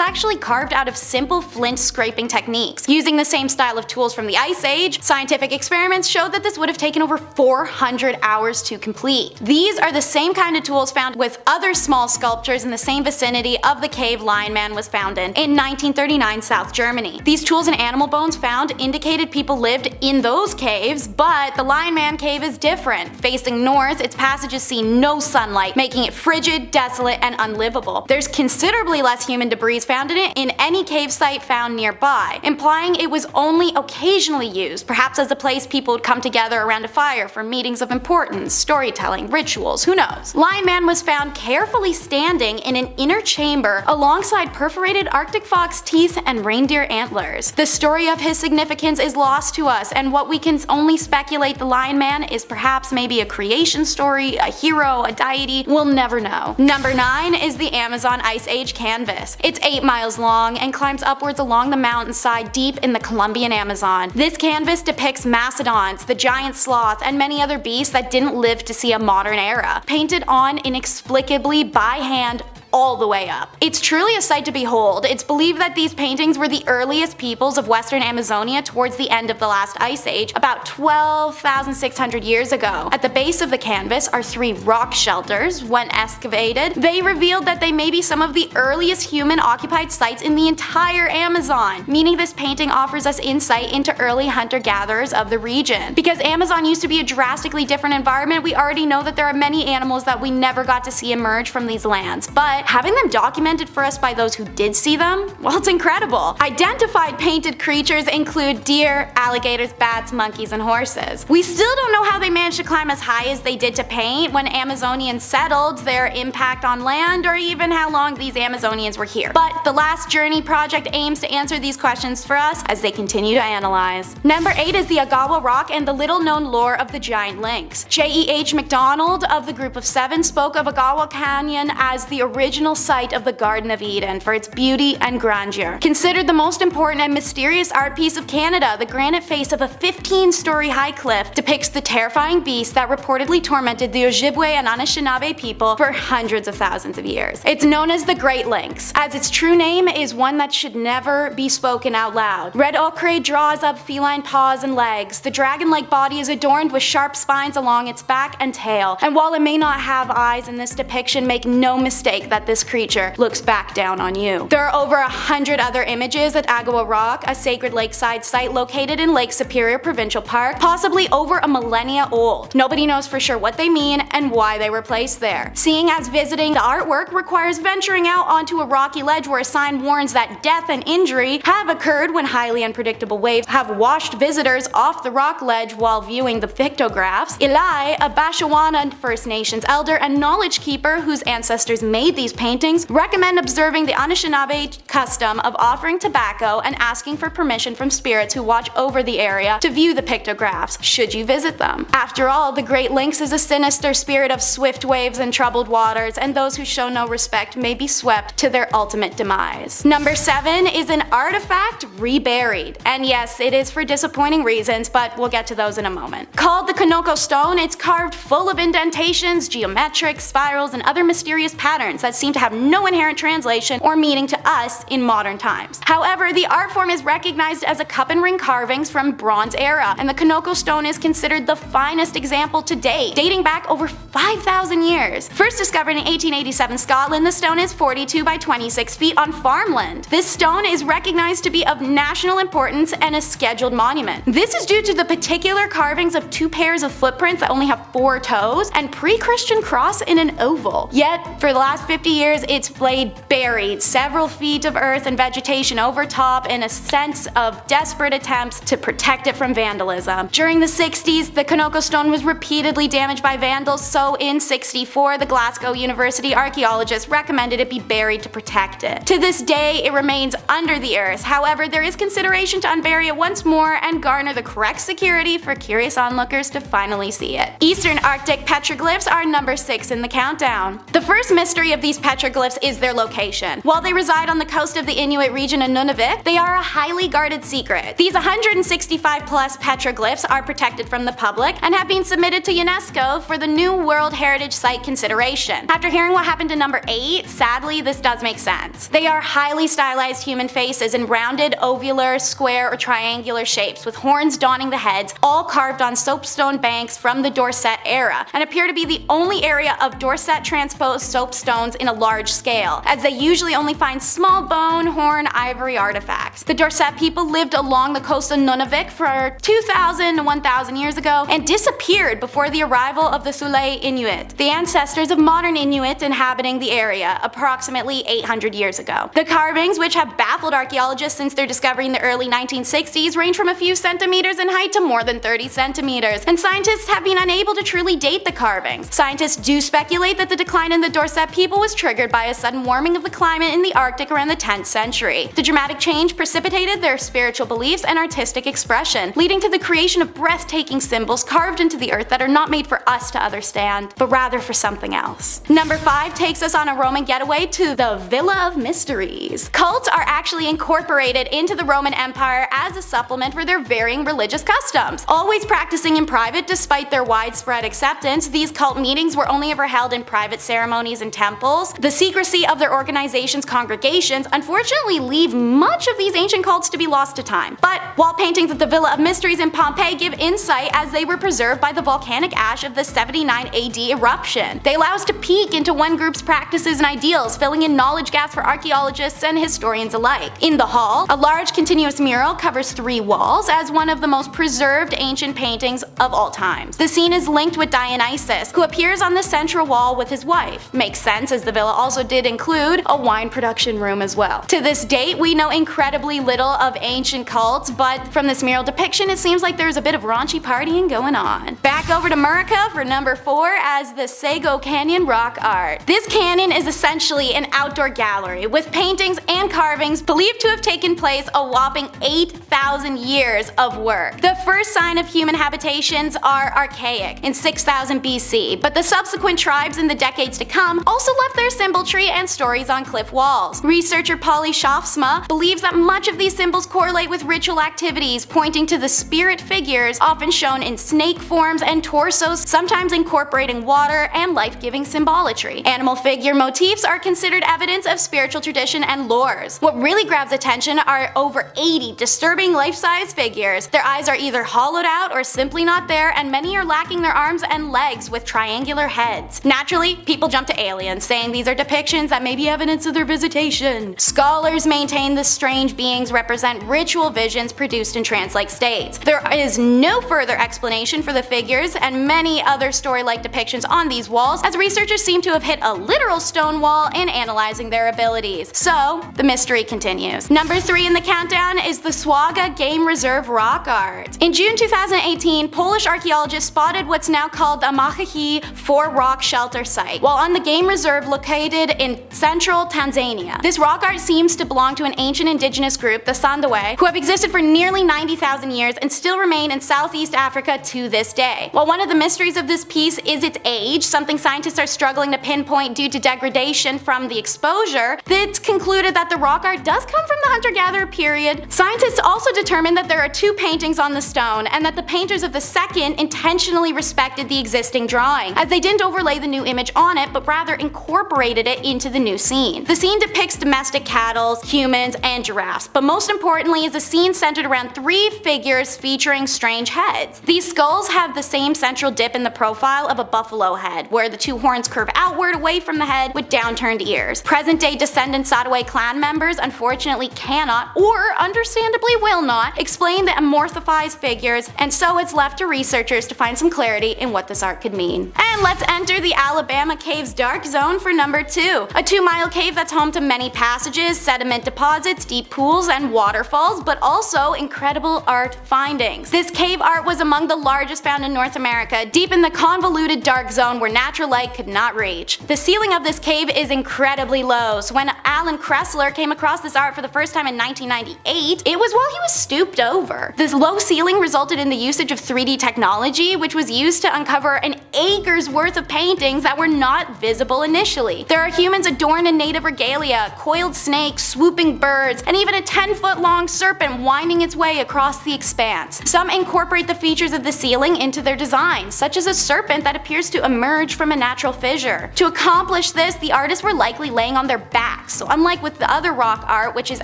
actually carved out of simple flint scraping techniques. Using the same style of tools from the Ice Age, scientific experiments showed that this would have taken over 400 hours to complete. These are the same kind of tools found with other small sculptures in the same vicinity of the cave Lion Man was found in 1939 South Germany. These tools and animal bones found indicated people lived in those caves, but the Lion Man cave is different. Facing north, its passages see no sunlight, making it frigid, desolate, and unlivable. There's considerably less human debris found in it in any cave site found nearby, implying it was only occasionally used, perhaps as a place people would come together around a fire for meetings of importance, storytelling, rituals, who knows. Lion Man was found carefully standing in an inner chamber alongside perforated Arctic fox teeth and reindeer antlers. The story of his significance is lost to us, and what we can only speculate the Lion Man is perhaps maybe a creation story, a hero, a deity. We'll never know. Number 9 is the Amazon Ice Age canvas. It's 8 miles long and climbs upwards along the mountainside deep in the Colombian Amazon. This canvas depicts mastodons, the giant sloth, and many other beasts that didn't live to see a modern era, painted on inexplicably by hand all the way up. It's truly a sight to behold. It's believed that these paintings were the earliest peoples of western Amazonia towards the end of the last ice age, about 12,600 years ago. At the base of the canvas are 3 rock shelters. When excavated, they revealed that they may be some of the earliest human-occupied sites in the entire Amazon, meaning this painting offers us insight into early hunter-gatherers of the region. Because Amazon used to be a drastically different environment, we already know that there are many animals that we never got to see emerge from these lands, but having them documented for us by those who did see them, well, it's incredible. Identified painted creatures include deer, alligators, bats, monkeys, and horses. We still don't know how they managed to climb as high as they did to paint when Amazonians settled, their impact on land, or even how long these Amazonians were here. But the Last Journey project aims to answer these questions for us as they continue to analyze. Number 8 is the Agawa Rock and the little-known lore of the giant lynx. J.E.H. MacDonald of the Group of 7 spoke of Agawa Canyon as the original site of the Garden of Eden for its beauty and grandeur. Considered the most important and mysterious art piece of Canada, the granite face of a 15-story high cliff depicts the terrifying beast that reportedly tormented the Ojibwe and Anishinaabe people for hundreds of thousands of years. It's known as the Great Lynx, as its true name is one that should never be spoken out loud. Red ochre draws up feline paws and legs. The dragon-like body is adorned with sharp spines along its back and tail, and while it may not have eyes in this depiction, make no mistake that this creature looks back down on you. There are over 100 other images at Agawa Rock, a sacred lakeside site located in Lake Superior Provincial Park, possibly over a millennia old. Nobody knows for sure what they mean and why they were placed there. Seeing as visiting the artwork requires venturing out onto a rocky ledge where a sign warns that death and injury have occurred when highly unpredictable waves have washed visitors off the rock ledge while viewing the pictographs, Eli, a Bashawana First Nations elder and knowledge keeper whose ancestors made these paintings, recommend observing the Anishinaabe custom of offering tobacco and asking for permission from spirits who watch over the area to view the pictographs, should you visit them. After all, the Great Lynx is a sinister spirit of swift waves and troubled waters, and those who show no respect may be swept to their ultimate demise. Number 7 is an artifact reburied. And yes, it is for disappointing reasons, but we'll get to those in a moment. Called the Kanoko Stone, it's carved full of indentations, geometric, spirals, and other mysterious patterns that seem to have no inherent translation or meaning to us in modern times. However, the art form is recognized as a cup and ring carvings from Bronze Era, and the Kanoko Stone is considered the finest example to date, dating back over 5,000 years. First discovered in 1887 Scotland, the stone is 42 by 26 feet on farmland. This stone is recognized to be of national importance and a scheduled monument. This is due to the particular carvings of 2 pairs of footprints that only have 4 toes and pre-Christian cross in an oval. Yet, for the last 50 years, it's laid buried several feet of earth and vegetation over top in a sense of desperate attempts to protect it from vandalism. During the 60s, the Kanoko Stone was repeatedly damaged by vandals, so in 64, the Glasgow University archaeologists recommended it be buried to protect it. To this day, it remains under the earth. However, there is consideration to unbury it once more and garner the correct security for curious onlookers to finally see it. Eastern Arctic petroglyphs are number 6 in the countdown. The first mystery of these petroglyphs is their location. While they reside on the coast of the Inuit region in Nunavut, they are a highly guarded secret. These 165 plus petroglyphs are protected from the public and have been submitted to UNESCO for the new World Heritage Site consideration. After hearing what happened to number 8, sadly this does make sense. They are highly stylized human faces in rounded, ovular, square, or triangular shapes with horns donning the heads, all carved on soapstone banks from the Dorset era, and appear to be the only area of Dorset transposed soapstones in a large scale, as they usually only find small bone, horn, ivory artifacts. The Dorset people lived along the coast of Nunavut for 2,000 to 1,000 years ago and disappeared before the arrival of the Thule Inuit, the ancestors of modern Inuit inhabiting the area approximately 800 years ago. The carvings, which have baffled archaeologists since their discovery in the early 1960s, range from a few centimeters in height to more than 30 centimeters, and scientists have been unable to truly date the carvings. Scientists do speculate that the decline in the Dorset people was was triggered by a sudden warming of the climate in the Arctic around the 10th century. The dramatic change precipitated their spiritual beliefs and artistic expression, leading to the creation of breathtaking symbols carved into the earth that are not made for us to understand, but rather for something else. Number 5 takes us on a Roman getaway to the Villa of Mysteries. Cults are actually incorporated into the Roman Empire as a supplement for their varying religious customs. Always practicing in private despite their widespread acceptance, these cult meetings were only ever held in private ceremonies and temples. The secrecy of their organization's congregations unfortunately leave much of these ancient cults to be lost to time. But wall paintings of the Villa of Mysteries in Pompeii give insight as they were preserved by the volcanic ash of the 79 AD eruption. They allow us to peek into one group's practices and ideals, filling in knowledge gaps for archaeologists and historians alike. In the hall, a large continuous mural covers 3 walls as one of the most preserved ancient paintings of all times. The scene is linked with Dionysus, who appears on the central wall with his wife. Makes sense, as the villa also did include a wine production room as well. To this date, we know incredibly little of ancient cults, but from this mural depiction, it seems like there's a bit of raunchy partying going on. Back over to America for number 4 as the Sago Canyon rock art. This canyon is essentially an outdoor gallery with paintings and carvings believed to have taken place a whopping 8,000 years of work. The first sign of human habitations are archaic in 6000 BC, but the subsequent tribes in the decades to come also left their symbolry and stories on cliff walls. Researcher Polly Schafsma believes that much of these symbols correlate with ritual activities, pointing to the spirit figures often shown in snake forms and torsos, sometimes incorporating water and life-giving symbolatry. Animal figure motifs are considered evidence of spiritual tradition and lores. What really grabs attention are over 80 disturbing life-size figures. Their eyes are either hollowed out or simply not there, and many are lacking their arms and legs with triangular heads. Naturally, people jump to aliens, saying these are depictions that may be evidence of their visitation. Scholars maintain the strange beings represent ritual visions produced in trance-like states. There is no further explanation for the figures and many other story-like depictions on these walls, as researchers seem to have hit a literal stone wall in analyzing their abilities. So, the mystery continues. Number 3 in the countdown is the Swaga Game Reserve rock art. In June 2018, Polish archaeologists spotted what's now called the Amahahi 4 rock shelter site, while on the game reserve located in central Tanzania. This rock art seems to belong to an ancient indigenous group, the Sandawe, who have existed for nearly 90,000 years and still remain in Southeast Africa to this day. While one of the mysteries of this piece is its age, something scientists are struggling to pinpoint due to degradation from the exposure, it's concluded that the rock art does come from the hunter-gatherer period. Scientists also determined that there are 2 paintings on the stone, and that the painters of the second intentionally respected the existing drawing, as they didn't overlay the new image on it, but rather incorporated it into the new scene. The scene depicts domestic cattle, humans, and giraffes, but most importantly is a scene centered around 3 figures featuring strange heads. These skulls have the same central dip in the profile of a buffalo head, where the 2 horns curve outward away from the head with downturned ears. Present-day descendant Sadaway clan members unfortunately cannot, or understandably will not, explain the amorphized figures, and so it's left to researchers to find some clarity in what this art could mean. And let's enter the Alabama Caves Dark Zone for number 2. A 2-mile cave that's home to many passages, sediment deposits, deep pools, and waterfalls, but also incredible art findings. This cave art was among the largest found in North America, deep in the convoluted dark zone where natural light could not reach. The ceiling of this cave is incredibly low, so when Alan Kressler came across this art for the first time in 1998, it was while he was stooped over. This low ceiling resulted in the usage of 3D technology, which was used to uncover an acre's worth of paintings that were not visible initially. There are humans adorned in native regalia, coiled snakes, swooping birds, and even a 10-foot-long serpent winding its way across the expanse. Some incorporate the features of the ceiling into their designs, such as a serpent that appears to emerge from a natural fissure. To accomplish this, the artists were likely laying on their backs, so unlike with the other rock art, which is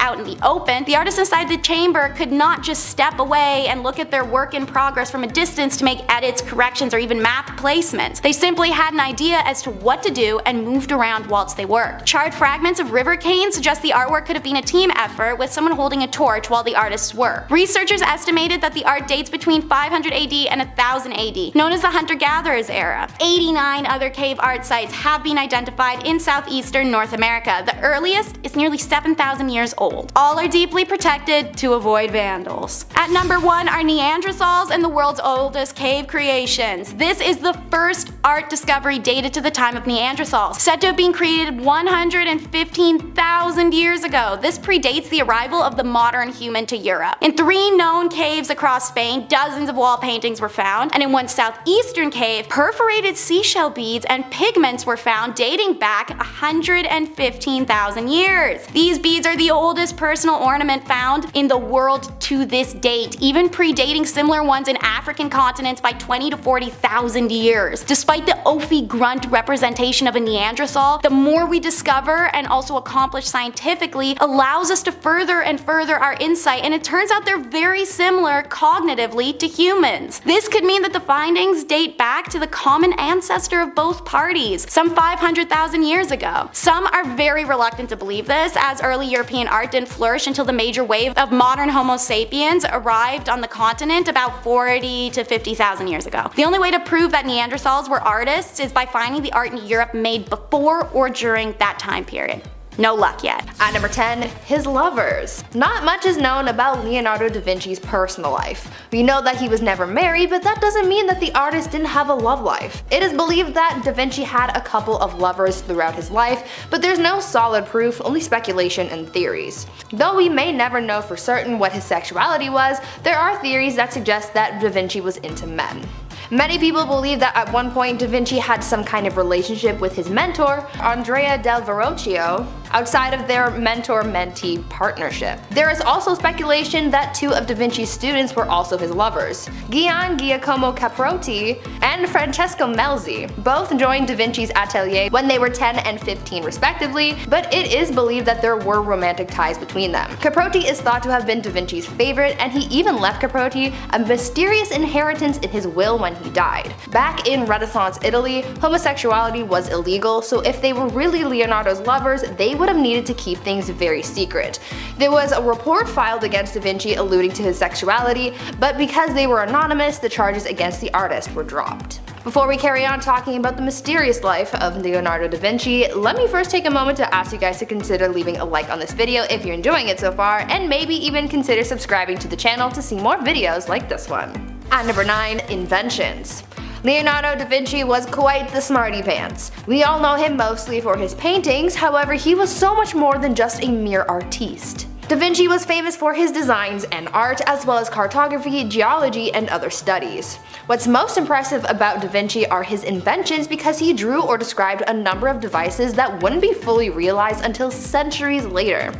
out in the open, the artists inside the chamber could not just step away and look at their work in progress from a distance to make edits, corrections, or even map placements. They simply had an idea as to what to do and moved around whilst they worked. Charred fragments of river canes suggest the artwork could have been a team effort with someone holding a torch while the artists work. Researchers estimated that the art dates between 500 AD and 1000 AD, known as the hunter-gatherers era. 89 other cave art sites have been identified in southeastern North America. The earliest is nearly 7,000 years old. All are deeply protected to avoid vandals. At number 1 are Neanderthals and the world's oldest cave creations. This is the first art discovery dated to the time of Neanderthals, said to have been created 115,000 years ago. This predates the arrival of the modern human to Europe. In 3 known caves across Spain, dozens of wall paintings were found, and in one southeastern cave, perforated seashell beads and pigments were found dating back 115,000 years. These beads are the oldest personal ornament found in the world to this date, even predating similar ones in African continents by 20 to 40,000 years. Despite the Ophi grunt representation of a Neanderthal, the more we discover and also accomplish scientifically allows us to further and further our insight, and it turns out they're very similar cognitively to humans. This could mean that the findings date back to the common ancestor of both parties, some 500,000 years ago. Some are very reluctant to believe this, as early European art didn't flourish until the major wave of modern Homo sapiens arrived on the continent about 40 to 50,000 years ago. The only way to prove that Neanderthals were artists is by finding the art in Europe made before or during that time period. No luck yet. At number 10, his lovers. Not much is known about Leonardo da Vinci's personal life. We know that he was never married, but that doesn't mean that the artist didn't have a love life. It is believed that da Vinci had a couple of lovers throughout his life, but there's no solid proof, only speculation and theories. Though we may never know for certain what his sexuality was, there are theories that suggest that da Vinci was into men. Many people believe that at one point Da Vinci had some kind of relationship with his mentor, Andrea del Verrocchio, outside of their mentor-mentee partnership. There is also speculation that 2 of Da Vinci's students were also his lovers, Gian Giacomo Caprotti and Francesco Melzi. Both joined Da Vinci's atelier when they were 10 and 15 respectively, but it is believed that there were romantic ties between them. Caprotti is thought to have been Da Vinci's favorite, and he even left Caprotti a mysterious inheritance in his will when he died. Back in Renaissance Italy, homosexuality was illegal, so if they were really Leonardo's lovers, they would have needed to keep things very secret. There was a report filed against Da Vinci alluding to his sexuality, but because they were anonymous, the charges against the artist were dropped. Before we carry on talking about the mysterious life of Leonardo da Vinci, let me first take a moment to ask you guys to consider leaving a like on this video if you're enjoying it so far, and maybe even consider subscribing to the channel to see more videos like this one. At number 9, inventions. Leonardo da Vinci was quite the smarty pants. We all know him mostly for his paintings, however he was so much more than just a mere artiste. Da Vinci was famous for his designs and art, as well as cartography, geology, and other studies. What's most impressive about Da Vinci are his inventions, because he drew or described a number of devices that wouldn't be fully realized until centuries later.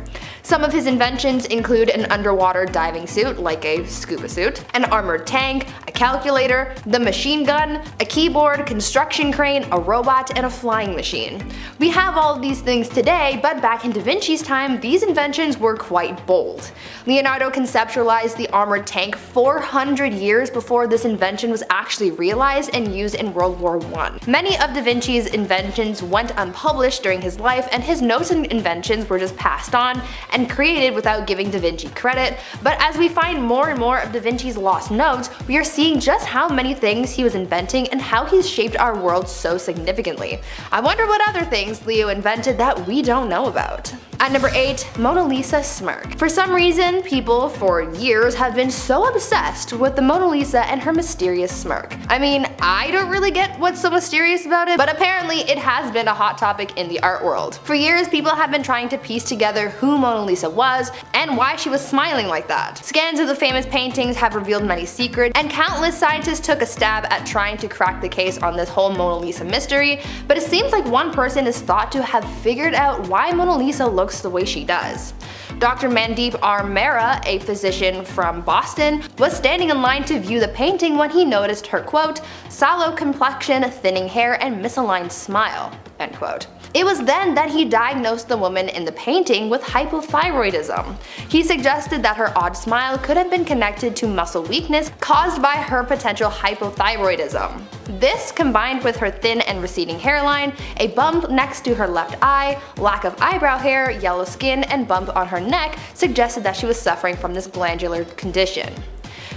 Some of his inventions include an underwater diving suit, like a scuba suit, an armored tank, a calculator, the machine gun, a keyboard, construction crane, a robot, and a flying machine. We have all of these things today, but back in Da Vinci's time, these inventions were quite bold. Leonardo conceptualized the armored tank 400 years before this invention was actually realized and used in World War I. Many of Da Vinci's inventions went unpublished during his life, and his notes and inventions were just passed on and created without giving Da Vinci credit, but as we find more and more of Da Vinci's lost notes, we are seeing just how many things he was inventing and how he's shaped our world so significantly. I wonder what other things Leo invented that we don't know about. At number 8, Mona Lisa smirk. For some reason, people for years have been so obsessed with the Mona Lisa and her mysterious smirk. I mean, I don't really get what's so mysterious about it, but apparently it has been a hot topic in the art world. For years, people have been trying to piece together who Mona Lisa was and why she was smiling like that. Scans of the famous paintings have revealed many secrets, and countless scientists took a stab at trying to crack the case on this whole Mona Lisa mystery, but it seems like one person is thought to have figured out why Mona Lisa looks the way she does. Dr. Mandeep R. Mehra, a physician from Boston, was standing in line to view the painting when he noticed her, quote, sallow complexion, thinning hair, and misaligned smile, end quote. It was then that he diagnosed the woman in the painting with hypothyroidism. He suggested that her odd smile could have been connected to muscle weakness caused by her potential hypothyroidism. This, combined with her thin and receding hairline, a bump next to her left eye, lack of eyebrow hair, yellow skin, and bump on her neck, suggested that she was suffering from this glandular condition.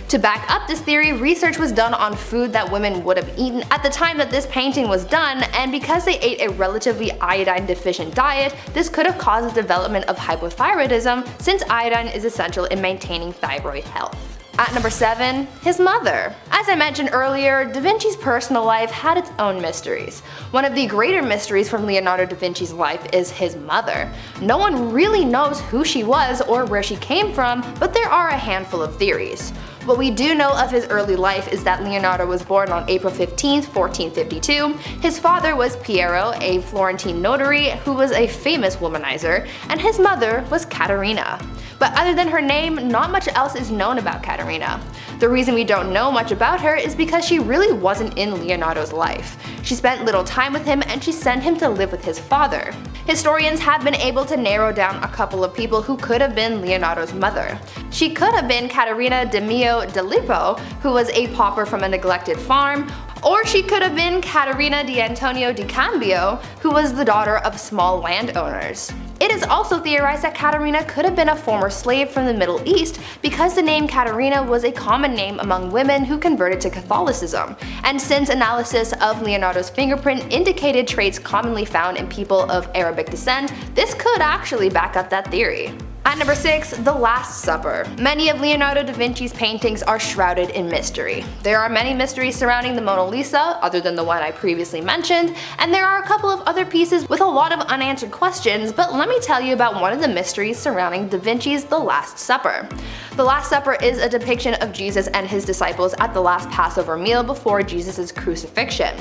To back up this theory, research was done on food that women would have eaten at the time that this painting was done, and because they ate a relatively iodine-deficient diet, this could have caused the development of hypothyroidism, since iodine is essential in maintaining thyroid health. At number 7, his mother. As I mentioned earlier, Da Vinci's personal life had its own mysteries. One of the greater mysteries from Leonardo da Vinci's life is his mother. No one really knows who she was or where she came from, but there are a handful of theories. What we do know of his early life is that Leonardo was born on April 15, 1452. His father was Piero, a Florentine notary who was a famous womanizer, and his mother was Caterina. But other than her name, not much else is known about Caterina. The reason we don't know much about her is because she really wasn't in Leonardo's life. She spent little time with him and she sent him to live with his father. Historians have been able to narrow down a couple of people who could have been Leonardo's mother. She could have been Caterina di Mio di Lippo, who was a pauper from a neglected farm, or she could have been Caterina di Antonio di Cambio, who was the daughter of small landowners. It is also theorized that Caterina could have been a former slave from the Middle East because the name Caterina was a common name among women who converted to Catholicism, and since analysis of Leonardo's fingerprint indicated traits commonly found in people of Arabic descent, this could actually back up that theory. At number 6, The Last Supper. Many of Leonardo da Vinci's paintings are shrouded in mystery. There are many mysteries surrounding the Mona Lisa, other than the one I previously mentioned, and there are a couple of other pieces with a lot of unanswered questions, but let me tell you about one of the mysteries surrounding da Vinci's The Last Supper. The Last Supper is a depiction of Jesus and his disciples at the last Passover meal before Jesus' crucifixion.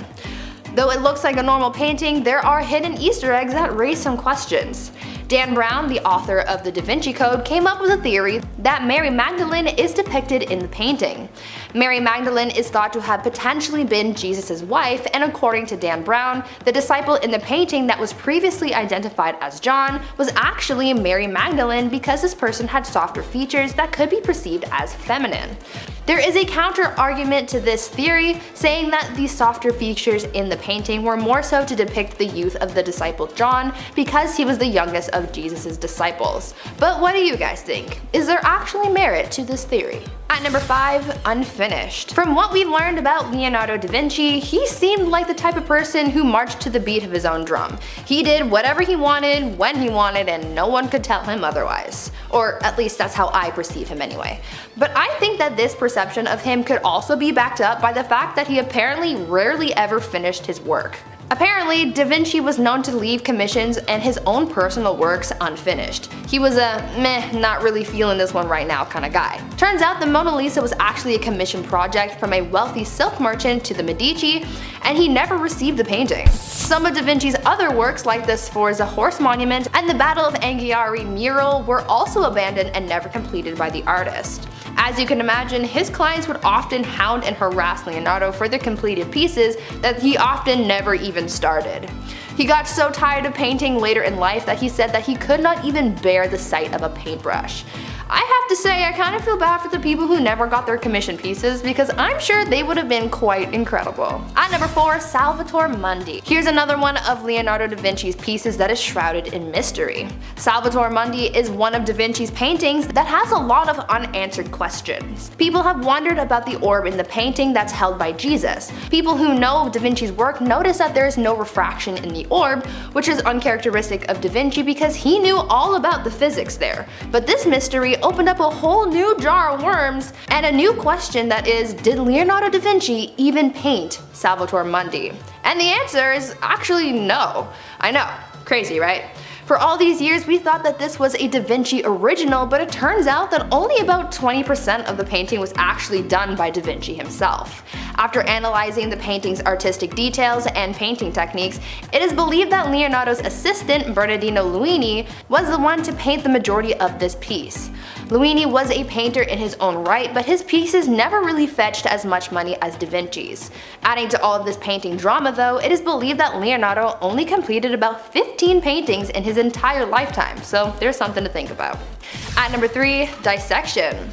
Though it looks like a normal painting, there are hidden Easter eggs that raise some questions. Dan Brown, the author of the Da Vinci Code, came up with a theory that Mary Magdalene is depicted in the painting. Mary Magdalene is thought to have potentially been Jesus' wife, and according to Dan Brown, the disciple in the painting that was previously identified as John was actually Mary Magdalene because this person had softer features that could be perceived as feminine. There is a counter-argument to this theory, saying that the softer features in the painting were more so to depict the youth of the disciple John because he was the youngest of Jesus' disciples. But what do you guys think? Is there actually merit to this theory? At number 5, Unfinished. From what we've learned about Leonardo da Vinci, he seemed like the type of person who marched to the beat of his own drum. He did whatever he wanted, when he wanted, and no one could tell him otherwise. Or at least that's how I perceive him anyway. But I think that this perception of him could also be backed up by the fact that he apparently rarely ever finished his work. Apparently, Da Vinci was known to leave commissions and his own personal works unfinished. He was a meh, not really feeling this one right now kind of guy. Turns out the Mona Lisa was actually a commission project from a wealthy silk merchant to the Medici, and he never received the painting. Some of Da Vinci's other works like the Sforza horse monument and the Battle of Anghiari mural were also abandoned and never completed by the artist. As you can imagine, his clients would often hound and harass Leonardo for the completed pieces that he often never even started. He got so tired of painting later in life that he said that he could not even bear the sight of a paintbrush. I have to say, I kind of feel bad for the people who never got their commission pieces because I'm sure they would have been quite incredible. At number 4, Salvator Mundi. Here's another one of Leonardo da Vinci's pieces that is shrouded in mystery. Salvator Mundi is one of da Vinci's paintings that has a lot of unanswered questions. People have wondered about the orb in the painting that's held by Jesus. People who know da Vinci's work notice that there is no refraction in the orb, which is uncharacteristic of da Vinci because he knew all about the physics there. But this mystery opened up a whole new jar of worms and a new question, that is, did Leonardo da Vinci even paint Salvator Mundi? And the answer is actually no. I know, crazy, right? For all these years we thought that this was a Da Vinci original, but it turns out that only about 20% of the painting was actually done by Da Vinci himself. After analyzing the painting's artistic details and painting techniques, it is believed that Leonardo's assistant, Bernardino Luini, was the one to paint the majority of this piece. Luini was a painter in his own right, but his pieces never really fetched as much money as Da Vinci's. Adding to all of this painting drama though, it is believed that Leonardo only completed about 15 paintings in his entire lifetime, so there's something to think about. At number 3, Dissection.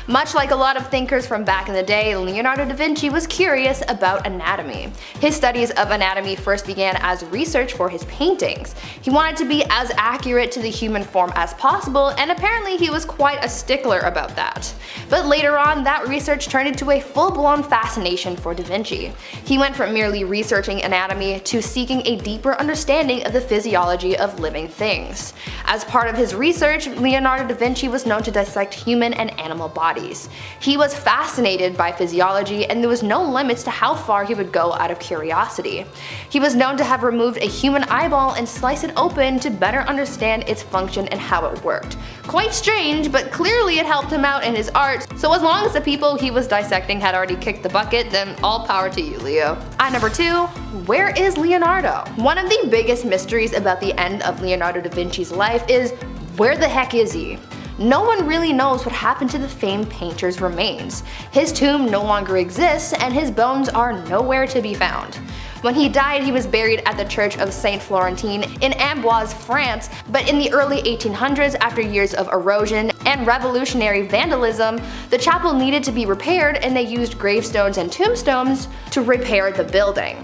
Much like a lot of thinkers from back in the day, Leonardo da Vinci was curious about anatomy. His studies of anatomy first began as research for his paintings. He wanted to be as accurate to the human form as possible, and apparently he was quite a stickler about that. But later on, that research turned into a full-blown fascination for da Vinci. He went from merely researching anatomy to seeking a deeper understanding of the physiology of living things. As part of his research, Leonardo da Vinci was known to dissect human and animal bodies. bodies. He was fascinated by physiology, and there was no limits to how far he would go out of curiosity. He was known to have removed a human eyeball and sliced it open to better understand its function and how it worked. Quite strange, but clearly it helped him out in his art, so as long as the people he was dissecting had already kicked the bucket, then all power to you, Leo. At number 2, where is Leonardo? One of the biggest mysteries about the end of Leonardo da Vinci's life is, where the heck is he? No one really knows what happened to the famed painter's remains. His tomb no longer exists, and his bones are nowhere to be found. When he died, he was buried at the Church of Saint Florentin in Amboise, France, but in the early 1800s, after years of erosion and revolutionary vandalism, the chapel needed to be repaired, and they used gravestones and tombstones to repair the building.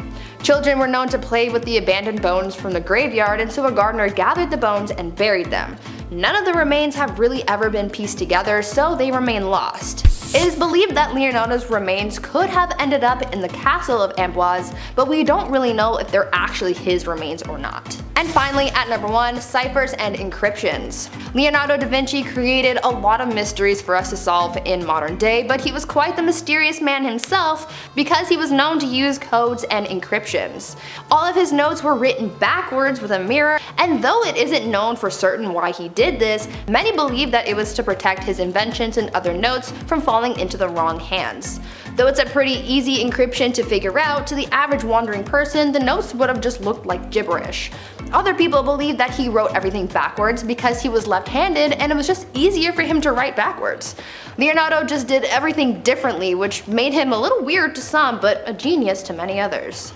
Children were known to play with the abandoned bones from the graveyard, and so a gardener gathered the bones and buried them. None of the remains have really ever been pieced together, so they remain lost. It is believed that Leonardo's remains could have ended up in the castle of Amboise, but we don't really know if they're actually his remains or not. And finally, at number 1, ciphers and encryptions. Leonardo da Vinci created a lot of mysteries for us to solve in modern day, but he was quite the mysterious man himself because he was known to use codes and encryptions. All of his notes were written backwards with a mirror, and though it isn't known for certain why he did this, many believe that it was to protect his inventions and other notes from falling into the wrong hands. Though it's a pretty easy encryption to figure out, to the average wandering person, the notes would have just looked like gibberish. Other people believe that he wrote everything backwards because he was left-handed and it was just easier for him to write backwards. Leonardo just did everything differently, which made him a little weird to some, but a genius to many others.